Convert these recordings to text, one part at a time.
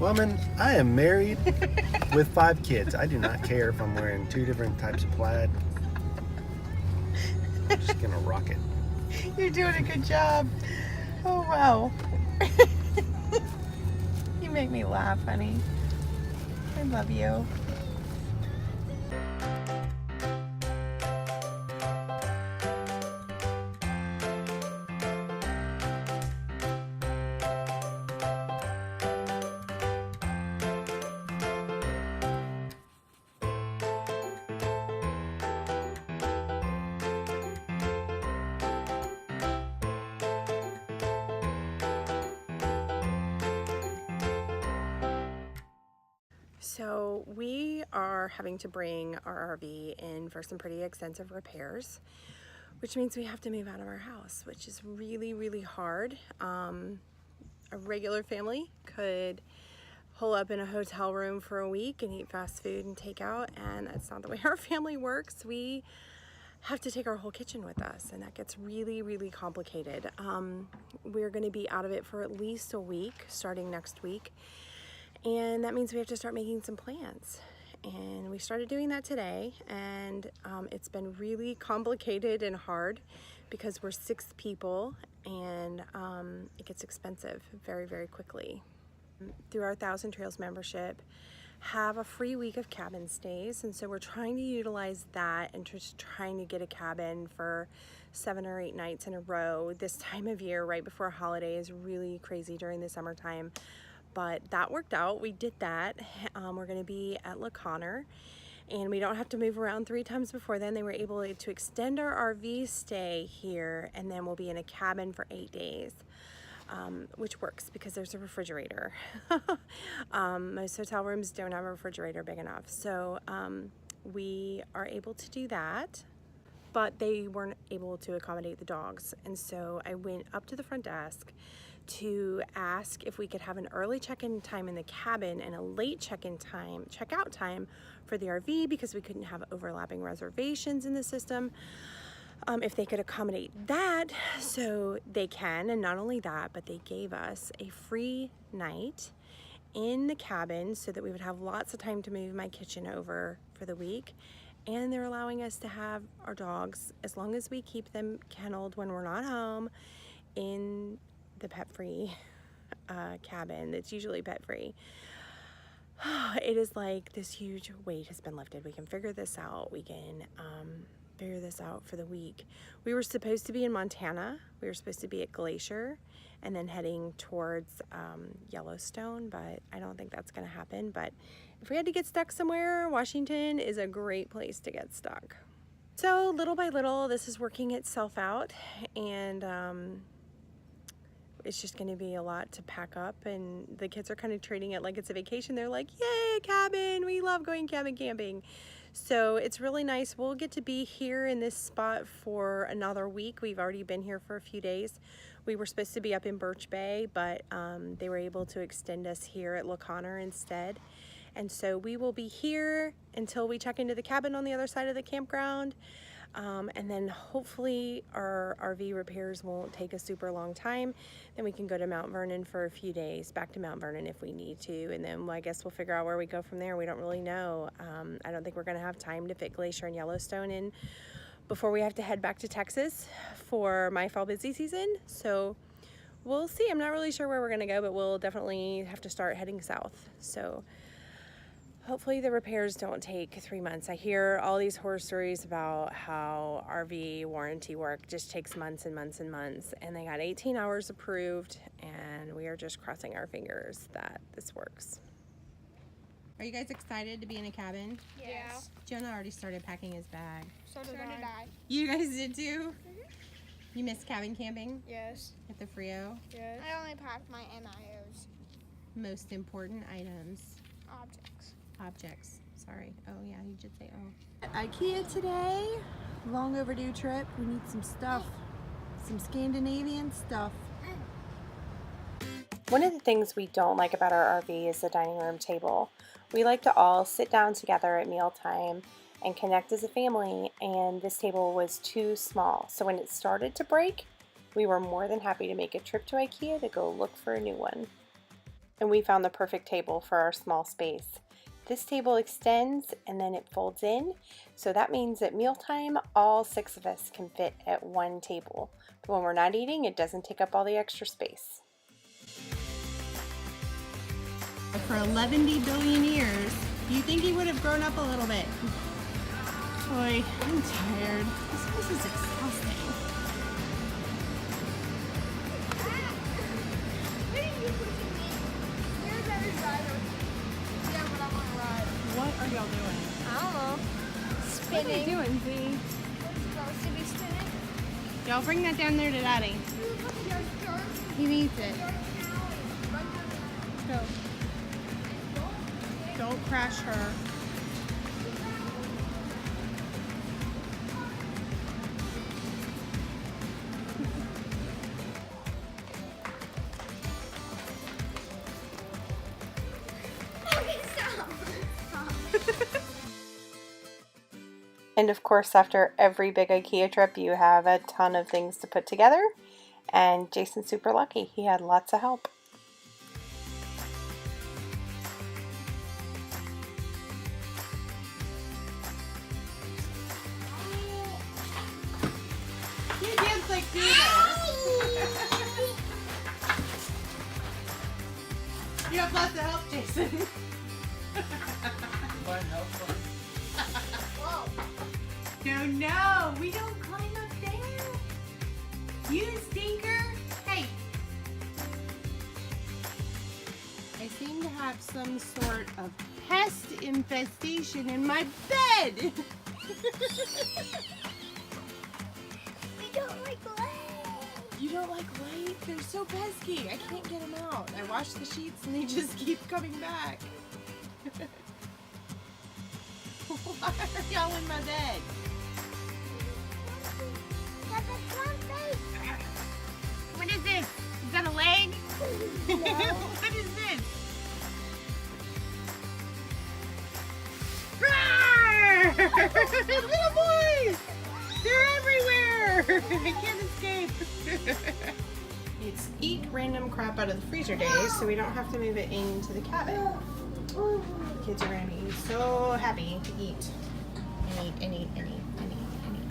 Woman, I am married with 5 kids. I do not care if I'm wearing 2 different types of plaid. I'm just gonna rock it. You're doing a good job. Oh, wow. You make me laugh, honey. I love you. So we are having to bring our RV in for some pretty extensive repairs, which means we have to move out of our house, which is really, really hard. A regular family could hole up in a hotel room for a week and eat fast food and take out, and that's not the way our family works. We have to take our whole kitchen with us, and that gets really, really complicated. We're going to be out of it for at least a week, starting next week. And that means we have to start making some plans. And we started doing that today, and it's been really complicated and hard because we're 6 people, and it gets expensive very, very quickly. Through our Thousand Trails membership, have a free week of cabin stays, and so we're trying to utilize that and just trying to get a cabin for 7 or 8 nights in a row. This time of year, right before a holiday, is really crazy during the summertime. But that worked out. We did that. We're going to be at La Conner, and we don't have to move around 3 times before then. They were able to extend our RV stay here, and then we'll be in a cabin for 8 days, which works because there's a refrigerator. Most hotel rooms don't have a refrigerator big enough, so we are able to do that. But they weren't able to accommodate the dogs, and so I went up to the front desk to ask if we could have an early check-in time in the cabin and a late checkout time for the RV, because we couldn't have overlapping reservations in the system. If they could accommodate that, so they can, and not only that, but they gave us a free night in the cabin so that we would have lots of time to move my kitchen over for the week. And they're allowing us to have our dogs, as long as we keep them kenneled when we're not home, in the pet-free cabin that's usually pet-free. It is like this huge weight has been lifted. We can figure this out. We can figure this out for the week. We were supposed to be in Montana. We were supposed to be at Glacier and then heading towards Yellowstone, but I don't think that's going to happen. But if we had to get stuck somewhere, Washington is a great place to get stuck. So little by little, this is working itself out, and it's just going to be a lot to pack up, and the kids are kind of treating it like it's a vacation. They're like, yay, a cabin, we love going cabin camping. So it's really nice. We'll get to be here in this spot for another week. We've already been here for a few days. We were supposed to be up in Birch Bay, but they were able to extend us here at La Conner instead. And so we will be here until we check into the cabin on the other side of the campground. And then hopefully our RV repairs won't take a super long time. Then we can go to Mount Vernon for a few days, back to Mount Vernon if we need to. And then I guess we'll figure out where we go from there. We don't really know. I don't think we're gonna have time to fit Glacier and Yellowstone in before we have to head back to Texas for my fall busy season. So we'll see. I'm not really sure where we're gonna go, but we'll definitely have to start heading south. So hopefully the repairs don't take 3 months. I hear all these horror stories about how RV warranty work just takes months and months and months, and they got 18 hours approved, and we are just crossing our fingers that this works. Are you guys excited to be in a cabin? Yes. Jonah already started packing his bag. So did I. You guys did too? You missed cabin camping Yes. at the Frio? Yes. I only packed my MIOs. Most important items. Objects. Sorry. Oh yeah, you did say oh. At IKEA today. Long overdue trip. We need some stuff. Some Scandinavian stuff. One of the things we don't like about our RV is the dining room table. We like to all sit down together at mealtime and connect as a family, and this table was too small. So when it started to break, we were more than happy to make a trip to IKEA to go look for a new one. and we found the perfect table for our small space. This table extends and then it folds in, so that means at mealtime all 6 of us can fit at one table. But when we're not eating, it doesn't take up all the extra space. For 11 billion years, you think he would have grown up a little bit. Boy, I'm tired. This place is exhausting. What are y'all doing? I don't know. What are you Spinning. doing, Z? It's supposed to be spinning. Y'all bring that down there to Daddy. He needs it. Let's go. Don't crash her. Okay, stop. And of course, after every big IKEA trip, you have a ton of things to put together. And Jason's super lucky. He had lots of help. You dance like Peter. You have lots of help, Jason. No, we don't climb up there. You stinker. Hey. I seem to have some sort of pest infestation in my bed. We don't like light. You don't like light? They're so pesky. I can't get them out. I wash the sheets and they just keep coming back. Why are y'all in my bed? What is this? Is that a leg? What is this? Roar! Little boys! They're everywhere! I can't escape. It's eat random crap out of the freezer days, so we don't have to move it into the cabin. Kids are gonna be so happy to eat. And eat and eat and eat and eat and eat.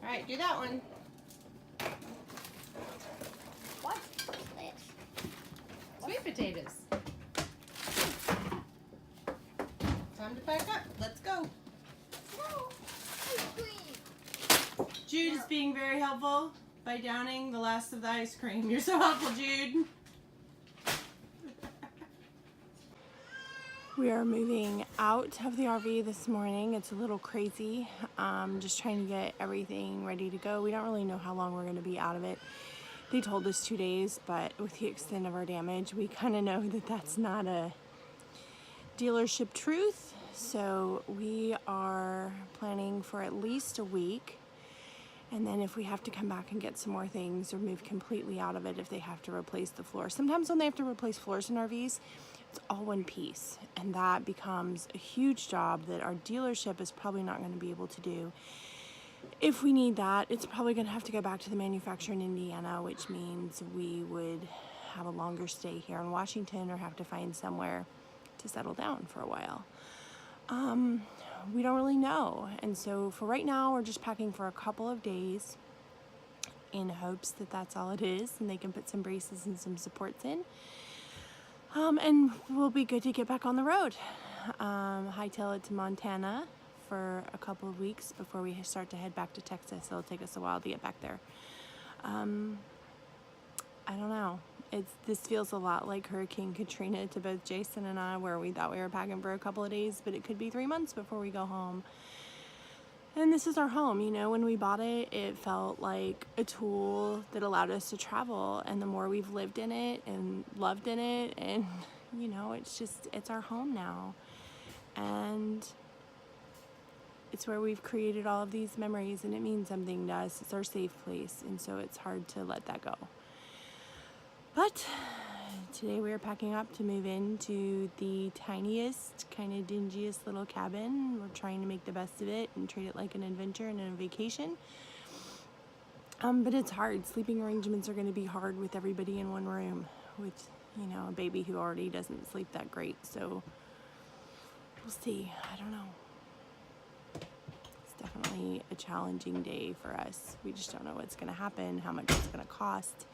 Alright, do that one. What is this? Sweet potatoes. Time to pack up. Let's go. No. Ice cream. Jude is being very helpful by downing the last of the ice cream. You're so helpful, Jude. We are moving out of the RV this morning. It's a little crazy. Just trying to get everything ready to go. We don't really know how long we're going to be out of it. They told us 2 days, but with the extent of our damage, we kind of know that that's not a dealership truth. So we are planning for at least a week. And then if we have to come back and get some more things or move completely out of it, if they have to replace the floor. Sometimes when they have to replace floors in RVs, it's all one piece. And that becomes a huge job that our dealership is probably not going to be able to do. If we need that, it's probably going to have to go back to the manufacturer in Indiana, which means we would have a longer stay here in Washington or have to find somewhere to settle down for a while. We don't really know. And so for right now, we're just packing for a couple of days in hopes that that's all it is and they can put some braces and some supports in. And we'll be good to get back on the road. Hightail it to Montana for a couple of weeks before we start to head back to Texas. It'll take us a while to get back there. I don't know. This feels a lot like Hurricane Katrina to both Jason and I, where we thought we were packing for a couple of days, but it could be 3 months before we go home. And this is our home, you know. When we bought it, it felt like a tool that allowed us to travel. And the more we've lived in it and loved in it, and you know, it's our home now. And it's where we've created all of these memories, and it means something to us. It's our safe place, and so it's hard to let that go. But today we are packing up to move into the tiniest, kind of dingiest little cabin. We're trying to make the best of it and treat it like an adventure and a vacation. But it's hard. Sleeping arrangements are going to be hard with everybody in one room, with, you know, a baby who already doesn't sleep that great. So we'll see. I don't know. It's definitely a challenging day for us. We just don't know what's going to happen, how much it's going to cost.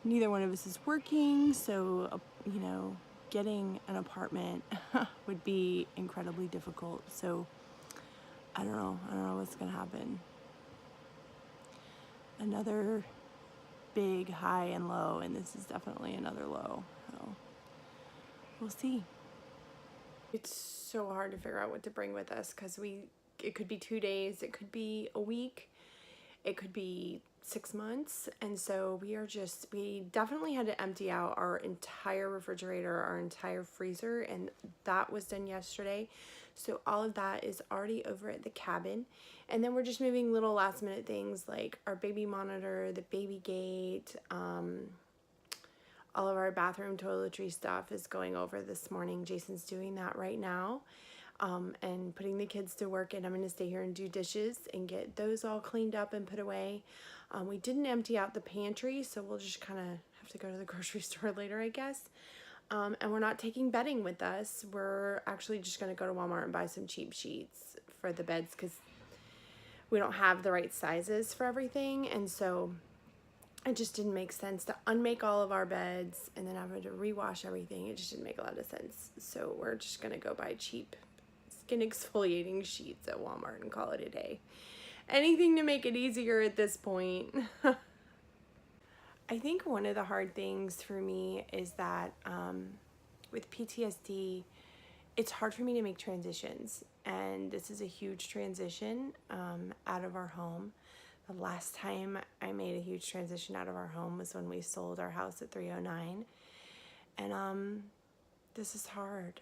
Neither one of us is working, so, you know, getting an apartment would be incredibly difficult. So I don't know what's going to happen. Another big high and low, and this is definitely another low. So we'll see. It's so hard to figure out what to bring with us because it could be 2 days, it could be a week, it could be 6 months. And so we definitely had to empty out our entire refrigerator, our entire freezer, and that was done yesterday. So all of that is already over at the cabin. And then we're just moving little last minute things like our baby monitor, the baby gate, all of our bathroom toiletry stuff is going over this morning. Jason's doing that right now, and putting the kids to work, and I'm going to stay here and do dishes and get those all cleaned up and put away. We didn't empty out the pantry, so we'll just kind of have to go to the grocery store later, I guess. And we're not taking bedding with us. We're actually just going to go to Walmart and buy some cheap sheets for the beds because we don't have the right sizes for everything. And so it just didn't make sense to unmake all of our beds and then have to rewash everything. It just didn't make a lot of sense. So we're just going to go buy cheap skin exfoliating sheets at Walmart and call it a day. Anything to make it easier at this point. I think one of the hard things for me is that with PTSD, it's hard for me to make transitions. And this is a huge transition out of our home. The last time I made a huge transition out of our home was when we sold our house at 309. And this is hard.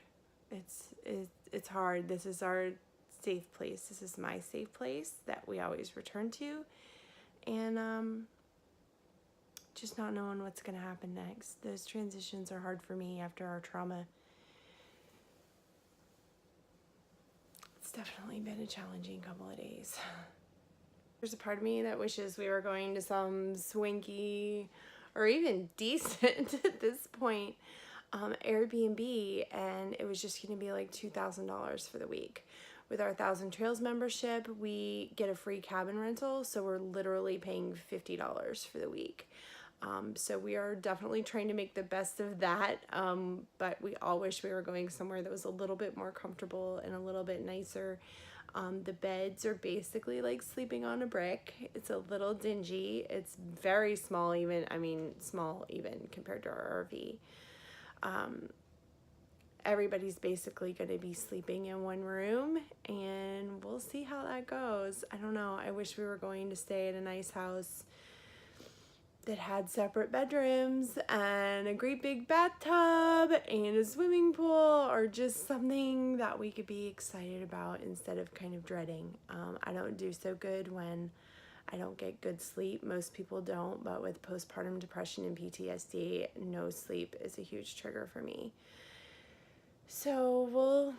It's hard. This is our safe place. This is my safe place that we always return to. And just not knowing what's going to happen next. Those transitions are hard for me after our trauma. It's definitely been a challenging couple of days. There's a part of me that wishes we were going to some swanky or even decent at this point Airbnb, and it was just going to be like $2,000 for the week. With our 1,000 Trails membership, we get a free cabin rental, so we're literally paying $50 for the week. So we are definitely trying to make the best of that, but we all wish we were going somewhere that was a little bit more comfortable and a little bit nicer. The beds are basically like sleeping on a brick. It's a little dingy. It's very small small even compared to our RV. Everybody's basically going to be sleeping in one room, and we'll see how that goes. I don't know. I wish we were going to stay at a nice house that had separate bedrooms and a great big bathtub and a swimming pool, or just something that we could be excited about instead of kind of dreading. I don't do so good when I don't get good sleep. Most people don't, but with postpartum depression and PTSD, no sleep is a huge trigger for me. So we'll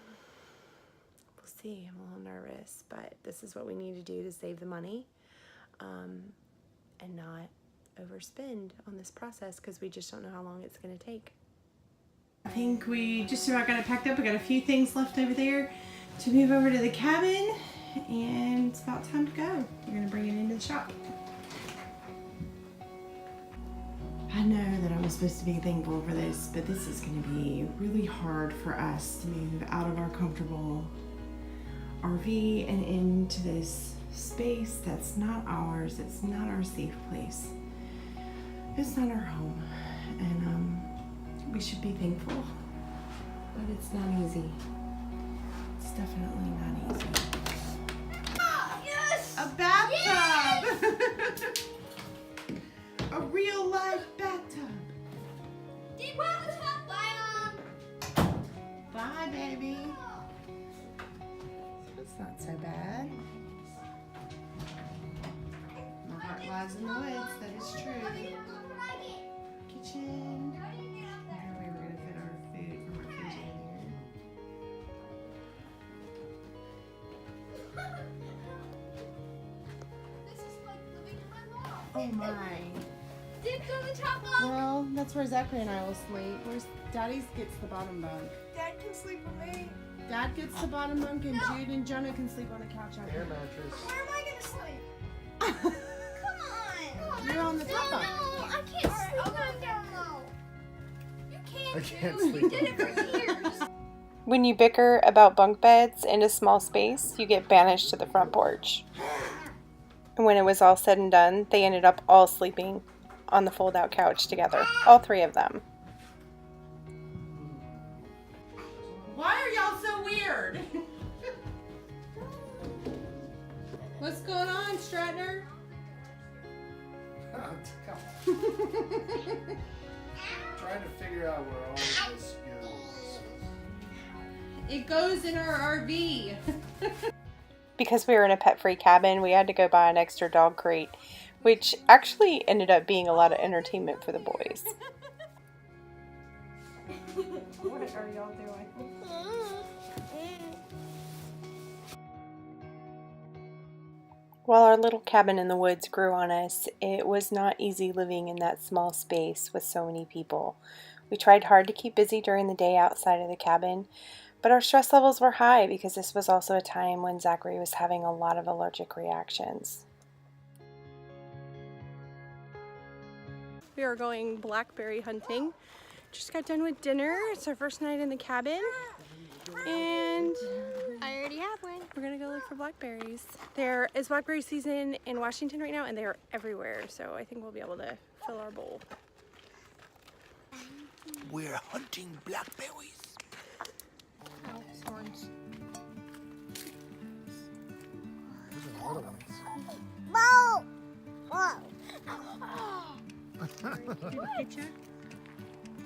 see. I'm a little nervous, but this is what we need to do to save the money and not overspend on this process because we just don't know how long it's going to take. I think we just about got it packed up. We got a few things left over there to move over to the cabin, and it's about time to go. We're going to bring it into the shop. I know that I'm supposed to be thankful for this, but this is going to be really hard for us to move out of our comfortable RV and into this space that's not ours. It's not our safe place. It's not our home, and we should be thankful, but it's not easy. It's definitely not easy. Yes! A bathtub! Yes! A real life bathtub. Bye, baby. It's not so bad. My heart lies in the woods, that is true. Kitchen. I wonder where we're going to fit our food from our fridge in there. This is like living in my mom. Oh my. Dibs on the top bunk. Well, that's where Zachary and I will sleep. Where's Daddy's gets the bottom bunk. Dad can sleep with me. Dad gets the bottom bunk, and Jude and Jonah can sleep on the couch out Air here. mattress. Where am I gonna sleep? Come on. You're on the top bunk. No, I can't sleep. I'll go down low. You can't. I can't Jude. sleep You did it for years. When you bicker about bunk beds in a small space, you get banished to the front porch. And when it was all said and done, they ended up all sleeping on the fold-out couch together, all three of them. Why are y'all so weird? What's going on, Stratner? Trying to figure out where all of this goes. It goes in our RV. Because we were in a pet-free cabin, we had to go buy an extra dog crate, which actually ended up being a lot of entertainment for the boys. What are y'all doing? While our little cabin in the woods grew on us, it was not easy living in that small space with so many people. We tried hard to keep busy during the day outside of the cabin, but our stress levels were high because this was also a time when Zachary was having a lot of allergic reactions. We are going blackberry hunting. Just got done with dinner. It's our first night in the cabin. And I already have one. we're gonna go look for blackberries. There is blackberry season in Washington right now, and they are everywhere. So I think we'll be able to fill our bowl. We're hunting blackberries. Horns. Those are little ones. Whoa! Whoa! Get you?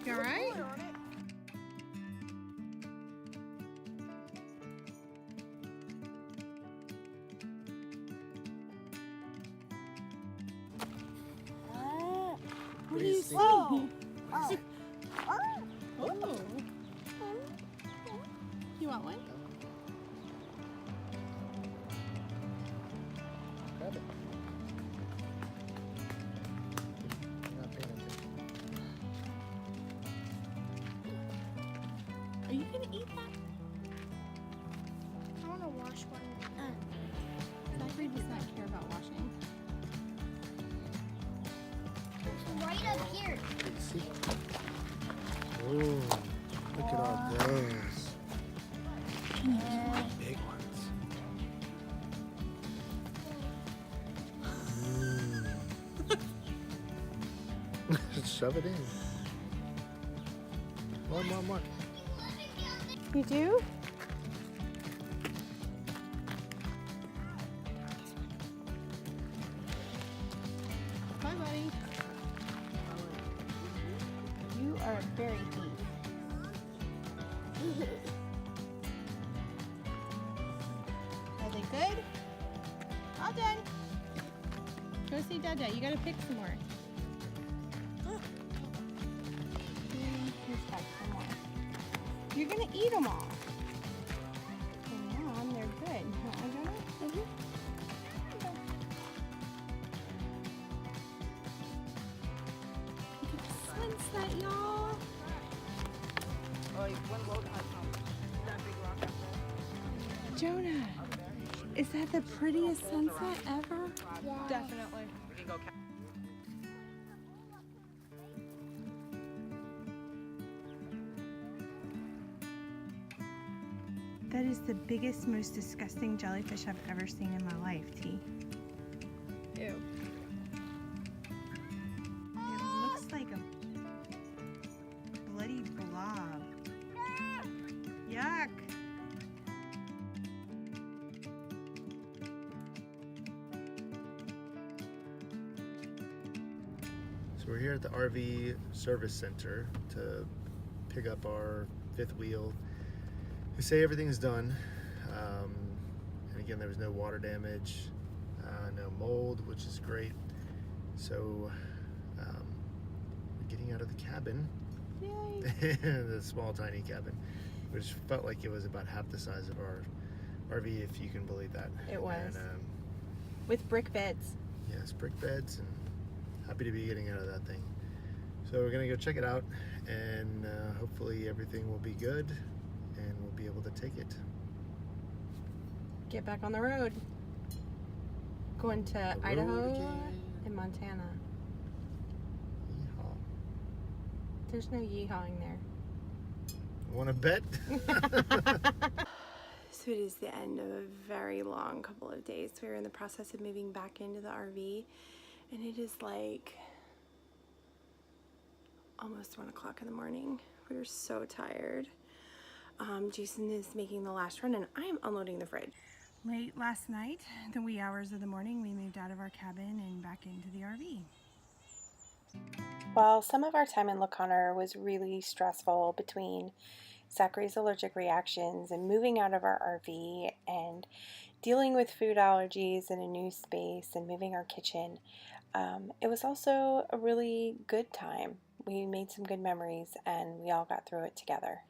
You alright? What do you see? Oh. Oh. You want one? Grab it. You're not paying attention. Are you gonna eat that? I want to wash one. Zachary does not care about washing. It's right up here. What do you see? Oh, look at all those. Big ones. Shove it in. More. You do? Bye, buddy. You are very deep. Are they good? All done. Go see Dada. You gotta pick some more. Here's back some more. You're gonna eat them all. Come on, they're good. You want one, Jonah? Look at the sunset, y'all. Jonah, is that the prettiest sunset ever? Definitely. That is the biggest, most disgusting jellyfish I've ever seen in my life, T. Ew. It looks like a bloody blob. Yuck. So we're here at the RV service center to pick up our fifth wheel. They say everything's done. And again, there was no water damage, no mold, which is great. So we're getting out of the cabin, Yay. the small, tiny cabin, which felt like it was about half the size of our RV, if you can believe that. It was. And, With brick beds. yes, brick beds and happy to be getting out of that thing. So we're gonna go check it out, and hopefully everything will be good and we'll be able to take it. Get back on the road. Going to The road Idaho again. and Montana. Yeehaw. There's no yeehawing there. Wanna bet? So it is the end of a very long couple of days. We're in the process of moving back into the RV, and it is like almost 1 o'clock in the morning. We're so tired. Jason is making the last run, and I am unloading the fridge. Late last night, the wee hours of the morning, we moved out of our cabin and back into the RV. While some of our time in La Conner was really stressful between Zachary's allergic reactions and moving out of our RV and dealing with food allergies in a new space and moving our kitchen, it was also a really good time. We made some good memories and we all got through it together.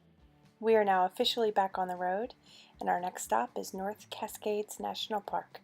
We are now officially back on the road, and our next stop is North Cascades National Park.